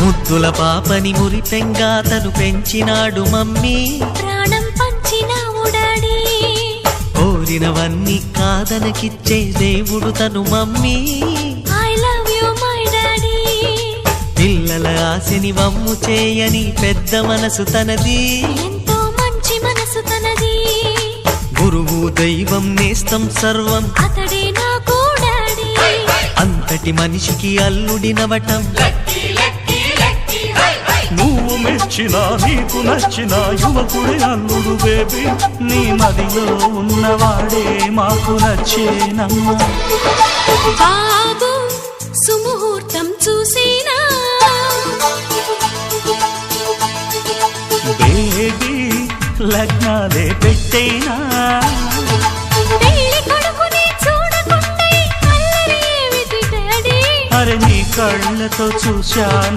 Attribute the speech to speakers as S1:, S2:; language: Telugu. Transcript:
S1: ముద్దుల పాపని మురిపెంగా తను పెంచినాడు మమ్మీ,
S2: ప్రాణం పంచినావు డాడీ.
S1: కోరినవన్నీ కాదనకిచ్చే దేవుడు తను mummy,
S2: I love you my daddy.
S1: పిల్లల ఆశని వమ్ము చేయని పెద్ద మనసు తనది,
S2: ఎంతో మంచి మనసు తనది.
S1: గురువు దైవం నేస్తం సర్వం
S2: అతడే నాకు డాడీ.
S1: అంతటి మనిషికి అల్లుడినవటం,
S3: నువ్వు మెచ్చినా నీకు నచ్చిన యువకుడే అల్లుడు బేబీ, నీ మదిలో ఉన్నవాడే మాకు నచ్చేనమ్మా.
S2: బాబు సుముహూర్తం చూసినా,
S3: బేబీ లగ్నాలే పెట్టేనా,
S2: పెళ్లి కొడుకుని చూడకుండా అల్లరి ఏమిటి డాడీ.
S3: అరే నీ కళ్ళతో చూశా